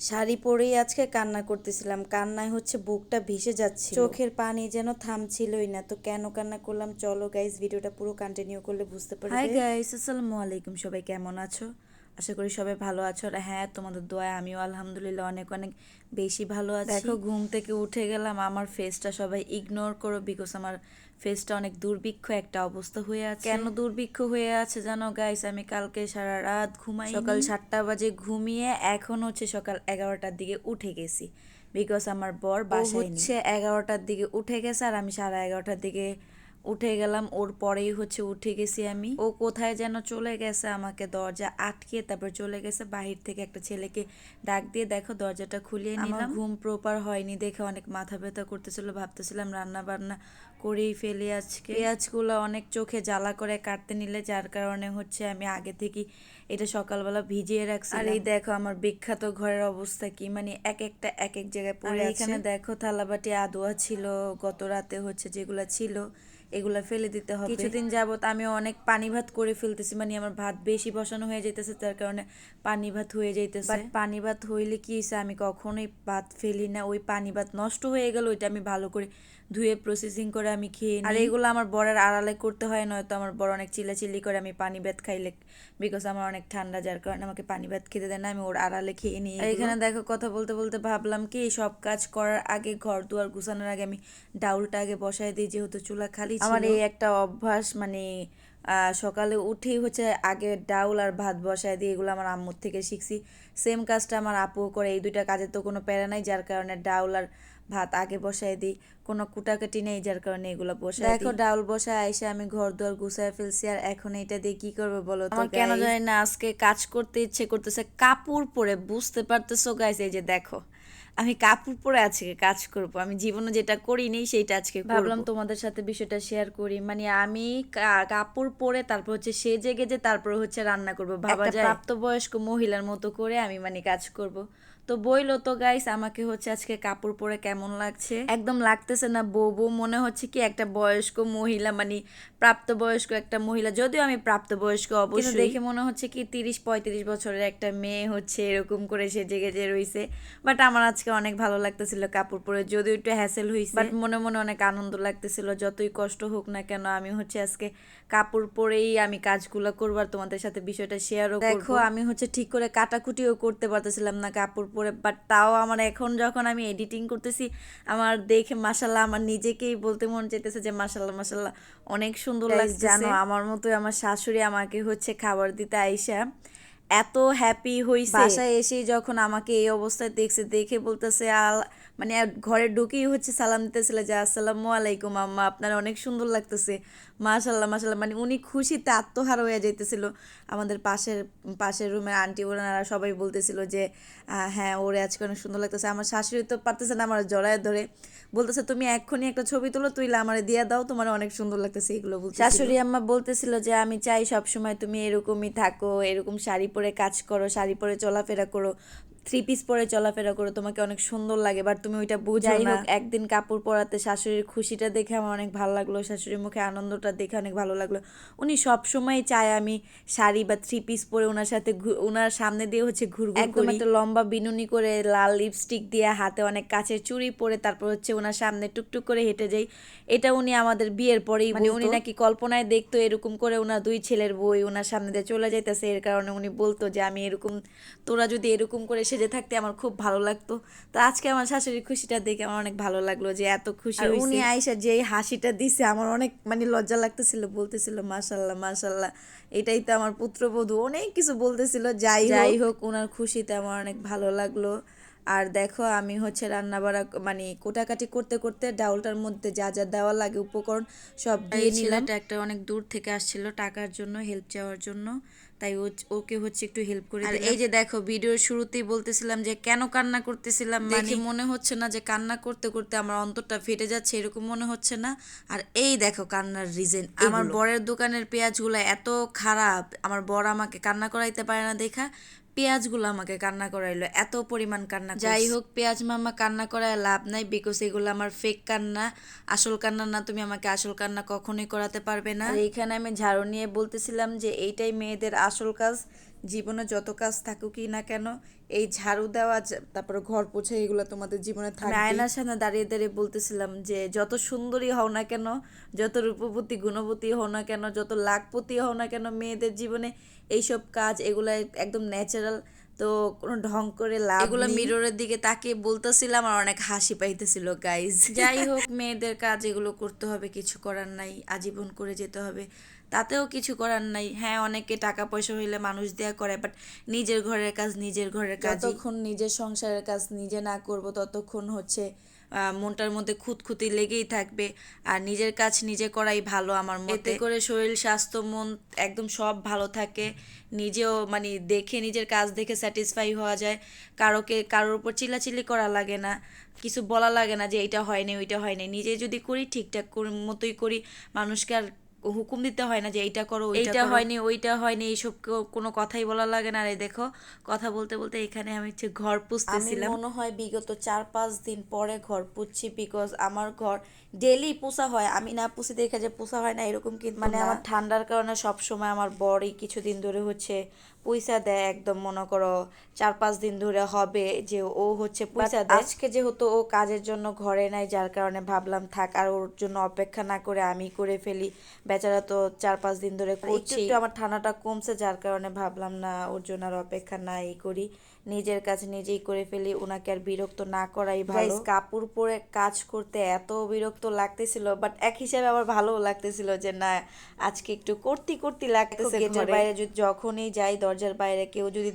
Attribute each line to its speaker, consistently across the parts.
Speaker 1: শাড়ি পরেই আজকে কান্না করতেছিলাম, কান্নায় হচ্ছে বুকটা ভেসে যাচ্ছে, চোখের পানি যেন থামছিলই না। তো কেন কান্না করলাম চলো গাইস, ভিডিওটা পুরো কন্টিনিউ করলে বুঝতে পারবে। হাই গাইস, আসসালামু আলাইকুম, সবাই কেমন আছো? আশা করি সবাই ভালো আছো। আর হ্যাঁ, তোমাদের দোয়ায় আমিও আলহামদুলিল্লাহ অনেক অনেক বেশি ভালো আছি। দেখো ঘুম থেকে উঠে গেলাম, আমার ফেসটা সবাই ইগনোর করো, বিকজ আমার ফেসটা অনেক দুর্ভিক্ষ একটা অবস্থা হয়ে আছে। কেন দুর্ভিক্ষ হয়ে আছে জানো গাইস? আমি কালকে সারা রাত ঘুমাই, সকাল 7টা বাজে ঘুমিয়ে এখন হচ্ছে সকাল 11টার দিকে উঠে গেছি, বিকজ আমার বর বাসায় হচ্ছে 11টার দিকে উঠে গেছে আর আমি সাড়ে 11টার দিকে উঠে গেলাম। ওর পরেই হচ্ছে উঠে গেছি আমি। ও কোথায় যেন চলে গেছে, আমাকে দরজা আটকে তারপর চলে গেছে। বাহির থেকে একটা ছেলেকে ডাক দিয়ে দেখো দরজাটা খুলিয়ে নিলাম। ঘুম প্রপার হয়নি দেখে অনেক মাথা ব্যথা করতেছিল, ভাবতেছিলাম রান্না বান্না করেই ফেলি আজকে। পেঁয়াজগুলো অনেক চোখে জ্বালা করে কাটতে নিলে, যার কারণে হচ্ছে আমি আগে থেকে এটা সকালবেলা ভিজিয়ে রাখছি। আর এই দেখো আমার বিখ্যাত ঘরের অবস্থা কি, মানে এক একটা এক এক জায়গায় পড়ে আছে। এখানে দেখো থালাবাটি আদোয়া ছিল গত রাতে হচ্ছে, যেগুলা ছিল এগুলা ফেলে দিতে হবে। কিছুদিন যাবত আমি অনেক পানি ভাত করে ফেলতেছি, মানে আমার ভাত বেশি বসানো হয়ে যাইতেছে, তার কারণে পানি ভাত হয়ে যাইতেছে। বাট পানি ভাত হইলে কি হয়েছে, আমি কখনোই ভাত ফেলি না। ওই পানি ভাত নষ্ট হয়ে গেল, ওইটা আমি ভালো করে ধুয়ে প্রসেসিং করে আমি খেয়ে নিই। আর এগুলো আমার বরের আড়ালে করতে হয়, নয়তো আমার বর অনেক চিল্লাচিল্লি করে আমি পানি ভাত খাইলে, বিকজ আমার অনেক ঠান্ডা, যার কারণে আমাকে পানি ভাত খেতে দেয় না, আমি ওর আড়ালে খেয়ে নিই। এখানে দেখো কথা বলতে বলতে ভাবলাম কি সব কাজ করার আগে, ঘর দুয়ার গুছানোর আগে আমি ডাউলটা আগে বসায় দিই, যেহেতু চুলা খালি ছিল। আমার এই একটা অভ্যাস, মানে সকালে উঠেই হচ্ছে আগে ডাউল আর ভাত বসায় দিই, এগুলো আমার আম্মুর থেকে শিখছি। সেম কাজটা আমার আপুও করে, এই দুইটা কাজে তো কোনো প্যারা নাই, যার কারণে ডাউল আর ভাত আগে বসায় দিই, কোনো কুটাকাটি নেই, যার কারণে এগুলো বসায় দিই। দেখো ডাউল বসায় আইসে আমি ঘর দুয়ার গুছায় ফেলছি, আর এখন এটা দিয়ে কি করবো বলো তো? আমার কেন জানি না আজকে কাজ করতে ইচ্ছে করতেছে কাপড় পরে, বুঝতে পারতেছো গাইস? এই যে দেখো আমি কাপড় পরে আজকে কাজ করব, আমি জীবনে যেটা করিনি সেইটা আজকে ভাবলাম তোমাদের সাথে বিষয়টা শেয়ার করি। মানে আমি কাপড় পরে তারপর হচ্ছে সেজে গেজে তারপর হচ্ছে রান্না করব, ভাবা যায়? প্রাপ্তবয়স্ক মহিলার মতো করে আমি মানে কাজ করব। তো বইলো তো গাইস, আমাকে হচ্ছে আজকে কাপড় পরে কেমন লাগছে? একদম লাগতেছে না বউ বউ, মনে হচ্ছে কি একটা বয়স্ক মহিলা, মানে প্রাপ্তবয়স্ক একটা মহিলা। যদিও আমি প্রাপ্তবয়স্ক অবশ্যই, দেখে মনে হচ্ছে কি 30-35 বছরের একটা মেয়ে হচ্ছে এরকম করে সেজে গেজে রইছে। বাট আমার আজকে অনেক ভালো লাগতেছিল কাপড় পরে, যদিও একটু হ্যাসেল হয়েছে, বাট মনে মনে অনেক আনন্দ লাগতেছিল। যতই কষ্ট হোক না কেন, আমি হচ্ছে আজকে কাপড় পরেই আমি কাজগুলো করবো আর তোমাদের সাথে বিষয়টা শেয়ারও করবো। দেখো আমি হচ্ছে ঠিক করে কাটাকুটিও করতে পারতেছিলাম না কাপড় পরে, বাট তাও আমার এখন যখন আমি এডিটিং করতেছি, আমার দেখে মাশাল্লাহ আমার নিজেকেই বলতে মন চাইতেছে যে মাশাল্লাহ মাশাল্লাহ অনেক সুন্দর লাগছে। জানো আমার মতোই আমার শাশুড়ি আমাকে হচ্ছে খাবার দিতে আইসা এত হ্যাপি হইছে, বাসায় এসেই যখন আমাকে এই অবস্থায় দেখছে, দেখে বলতেছে মানে ঘরে ঢুকেই হচ্ছে সালাম দিতেছিল যে আসসালামু আলাইকুম আম্মা, আপনার অনেক সুন্দর লাগতেছে, মাশাল্লাহ মাশাল্লাহ। মানে উনি খুশিতে আত্মহারা হয়ে যাইতেছিল। আমাদের পাশের রুমের আন্টি ওনারা সবাই বলতেছিল যে হ্যাঁ ওরে আজকে অনেক সুন্দর লাগতেছে। আমার শাশুড়ি তো পারতেছে না আমার জড়ায় ধরে, বলতেছে তুমি এক্ষুনি একটা ছবি তুলো, তুইলে আমার দিয়ে দাও, তোমার অনেক সুন্দর লাগতেছে, এগুলো বলতে। শাশুড়ি আম্মা বলতেছিল যে আমি চাই সব সময় তুমি এরকমই থাকো, এরকম শাড়ি পরে কাজ করো, শাড়ি পরে চলাফেরা করো, 3 পিস পরে চলাফেরা করো, তোমাকে অনেক সুন্দর লাগে, বাট তুমি ওইটা বুঝো না। যাই হোক, একদিন কাপড় পরাতে শাশুড়ির খুশিটা দেখে আমার অনেক ভালো লাগলো, শাশুড়ির মুখে আনন্দটা দেখে অনেক ভালো লাগলো। উনি সব সময় চায় আমি শাড়ি বা 3 পিস পরে ওনার সাথে ওনার সামনে দিয়ে হচ্ছে ঘুরঘুর একদম করি, একটা লম্বা বিনুনি করে লাল লিপস্টিক দিয়ে, হাতে অনেক কাচের চুড়ি পরে, তারপর হচ্ছে ওনার সামনে টুকটুক করে হেঁটে যাই। এটা উনি আমাদের বিয়ের পরেই, মানে উনি নাকি কল্পনায় দেখতো এরকম করে ওনার 2 ছেলের বই ওনার সামনে দিয়ে চলে যাইতেছে, এর কারণে উনি বলতো যে আমি এরকম, তোরা যদি এরকম করে সেজে থাকতে আমার খুব ভালো লাগতো। তো আজকে আমার শাশুড়ির খুশিটা দেখে আমার অনেক ভালো লাগলো যে এত খুশি হইছে। উনি আইসা যে হাসিটা দিছে আমার অনেক মানে লজ্জা লাগতেছিল, বলতেছিল মাশাল্লাহ মাশাল্লাহ, এটাই তো আমার পুত্রবধূ, অনেক কিছু বলতেছিল। যাই হোক ওনার খুশিতে আমার অনেক ভালো লাগলো। আর দেখো আমি হচ্ছে রান্না বাড়া মানে কোটাকাটি করতে করতে ডাউলটার মধ্যে যা যা দেওয়া লাগে উপকরণ সব দিয়ে নিলাম। এটা একটা অনেক দূর থেকে আসছিল টাকার জন্য, হেল্প চাওয়ার জন্য, তাই ওকে হচ্ছে একটু হেল্প করে দিলাম। আর এই যে দেখো ভিডিওর শুরুতেই বলতেছিলাম যে কেন কান্না করতেছিলাম, মানে মনে হচ্ছে না যে কান্না করতে করতে আমার অন্তরটা ফেটে যাচ্ছে, এরকম মনে হচ্ছে না। আর এই দেখো কান্নার রিজন, আমার বরের দোকানের পেঁয়াজগুলো এত খারাপ, আমার বর আমাকে কান্না করাইতে পারে না দেখা পেঁয়াজগুলো আমাকে কান্না করাইলো, এত পরিমাণ কান্না। যাই হোক পেঁয়াজ মামা কান্না করায় লাভ নাই, বিকজ এগুলো আমার ফেক কান্না, আসল কান্না না, তুমি আমাকে আসল কান্না কখনোই করাতে পারবে না। আর এইখানে আমি ঝাড়ু নিয়ে বলতেছিলাম যে এইটাই মেয়েদের আসল কাজ, জীবনে যত কাজ থাকুকই না কেন, এই ঝাড়ু দেওয়া তারপরে ঘর পোছা এগুলো তোমাদের জীবনে থাকবে। আয়নার সামনে দাঁড়িয়ে দাঁড়িয়ে বলতেছিলাম যে যত সুন্দরী হও না কেন, যত রূপবতী গুণবতী হও না কেন, যত লাখপতি হও না কেন, মেয়েদের জীবনে এইসব কাজ এগুলা একদম ন্যাচারাল, তো কোনো ঢং করে লাভ নেই। এগুলো মিররের দিকে তাকিয়ে বলতেছিলাম আর অনেক হাসি পাইতেছিল গাইজ। যাই হোক, মেয়েদের কাজ এগুলো করতে হবে, কিছু করার নাই, আজীবন করে যেতে হবে, তাতেও কিছু করার নাই। হ্যাঁ, অনেকে টাকা পয়সা হইলে মানুষ দেয়া করে, বাট নিজের ঘরের কাজ নিজের ঘরের কাজ, যতক্ষণ নিজের সংসারের কাজ নিজে না করব ততক্ষণ হচ্ছে মনটার মধ্যে খুঁতখুঁতি লেগেই থাকবে। আর নিজের কাজ নিজে করাই ভালো আমার মতে। এতে করে শরীর স্বাস্থ্য মন একদম সব ভালো থাকে, নিজেও মানে দেখে নিজের কাজ দেখে স্যাটিসফাই হওয়া যায়, কারোর উপর চিল্লাচিল্লি করা লাগে না, কিছু বলা লাগে না যে এইটা হয়নি ওইটা হয়নি। নিজে যদি করি ঠিকঠাক মতোই করি, মানুষকে আর হুকুম দিতে হয় না যে এইটা করো এইটা হয়নি ওইটা হয়নি, এইসব কোনো কথাই বলা লাগে না। আর দেখো, কথা বলতে বলতে এখানে আমি হচ্ছে ঘর পুছতেছিলাম। মনে হয় বিগত 4-5 দিন পরে ঘর পুছছি, বিকজ আমার ঘর ডেলি পোছা হয়, আমি না পুষি দেখে যে পোছা হয় না এরকম কিন্তু মানে আমার ঠান্ডার কারণে সব সময় আমার বরই কিছুদিন ধরে হচ্ছে পয়সা দেয়, একদম মনে করো 4-5 দিন ধরে হবে যে ও হচ্ছে পয়সা দেয়। আজকে যেহেতু ও কাজের জন্য ঘরে নাই, যার কারণে ভাবলাম থাক আর ওর জন্য অপেক্ষা না করে আমি করে ফেলি, বেচারা তো 4-5 দিন ধরে করছি। একটু আমার ঠান্ডাটা কমছে, যার কারণে ভাবলাম না ওর জন্য আর অপেক্ষা না করি, নিজের কাজ নিজেই করে ফেলি, ওনাকে আর বিরক্ত না করাই ভালো। কাপড় পরে কাজ করতে এত বিরক্ত লাগতেছিল, বাট এক হিসাবে আবার ভালোও লাগতেছিল যে না আজকে একটু করতে লাগতেছে। গেটের বাইরে যখনই যাই, দরজার বাইরে কেউ যদি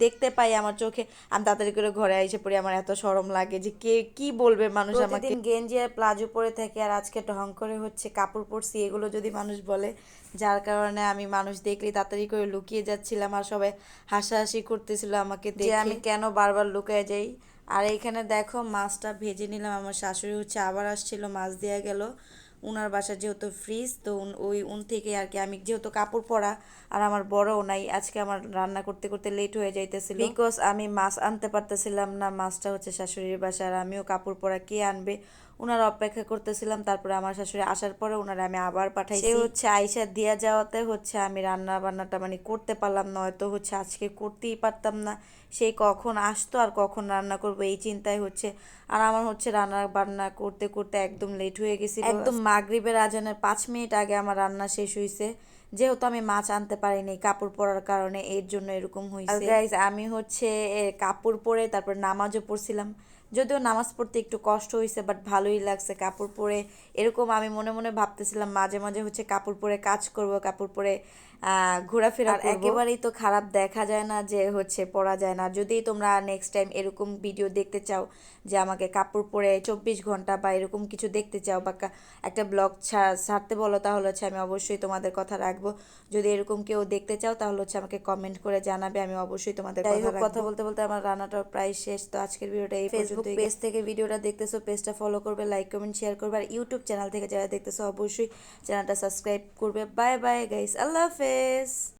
Speaker 1: দেখতে পাই আমার চোখে, আমি তাড়াতাড়ি করে ঘরে এসে পড়ি, আমার এত শরম লাগে যে কে কি বলবে মানুষ আমাকে। গেঞ্জি আর প্লাজো পরে থাকে আর আজকে ঢং করে হচ্ছে কাপড় পরছি, এগুলো যদি মানুষ বলে, যার কারণে আমি মানুষ দেখলেই তাড়াতাড়ি করে লুকিয়ে যাচ্ছিলাম আর সবাই হাসাহাসি করতেছিল আমাকে দেখে আমি কেন বারবার লুকিয়ে যাই। আর এইখানে দেখো মাছটা ভেজে নিলাম, আমার শাশুড়ি হচ্ছে আবার আসছিল, মাছ দেওয়া গেল উনার বাসা যেহেতু ফ্রিজ, তো ওই উন থেকে আর কি, আমি যেহেতু কাপড় পরা আর আমার বড়ও নাই, আজকে আমার রান্না করতে করতে লেট হয়ে যাইতেছিল, বিকজ আমি মাছ আনতে পারতেছিলাম না, মাছটা হচ্ছে শাশুড়ির বাসা আর আমিও কাপড় পরা কে আনবে, ওনারা অপেক্ষা করতেছিলাম। তারপরে আমার শাশুড়ি আসার পরে ওনারা আমি আবার পাঠাইছি, সে হচ্ছে আইসা দিয়া যাওয়াতে হচ্ছে আমি রান্না বান্নাটা মানে করতে পারলাম, নয়তো হচ্ছে আজকে করতেই পারতাম না, সেই কখন আসতো আর কখন রান্না করবো এই চিন্তায় হচ্ছে। আর আমার হচ্ছে রান্না বান্না করতে করতে একদম লেট হয়ে গেছিল, একদম মাগরিবের আজানের 5 মিনিট আগে আমার রান্না শেষ হয়েছে, যেহেতু আমি মাছ আনতে পারিনি কাপড় পরার কারণে, এর জন্য এরকম হয়েছে। গাইজ আমি হচ্ছে কাপড় পরে তারপর নামাজও পড়ছিলাম, যদিও নামাজ পড়তে একটু কষ্ট হয়েছে, বাট ভালোই লাগছে কাপড় পরে। এরকম আমি মনে মনে ভাবতেছিলাম মাঝে মাঝে হচ্ছে কাপড় পরে কাজ করব, কাপড় পরে ঘোরাফেরা করব। একেবারেই তো খারাপ দেখা যায় না যে হচ্ছে পরা যায় না। যদি তোমরা নেক্সট টাইম এরকম ভিডিও দেখতে চাও যে আমাকে কাপড় পরে 24 ঘন্টা বা এরকম কিছু দেখতে চাও বা একটা ব্লগ ছাড়তে বলো, তাহলে হচ্ছে আমি অবশ্যই তোমাদের কথা রাখবো। যদি এরকম কেউ দেখতে চাও তাহলে হচ্ছে আমাকে কমেন্ট করে জানাবে, আমি অবশ্যই তোমাদের কথা বলতে বলতে আমার রান্নাটা প্রায় শেষ। তো আজকের ভিডিওটা এই ফেসবুক পেজ থেকে ভিডিওটা দেখতেছো, পেজটা ফলো করবে, লাইক কমেন্ট শেয়ার করবে, আর ইউটিউব চ্যানেল থেকে যারা দেখতেছো অবশ্যই চ্যানেলটা সাবস্ক্রাইব করবে। বাই বাই গাইস, আল্লাহ হাফেজ।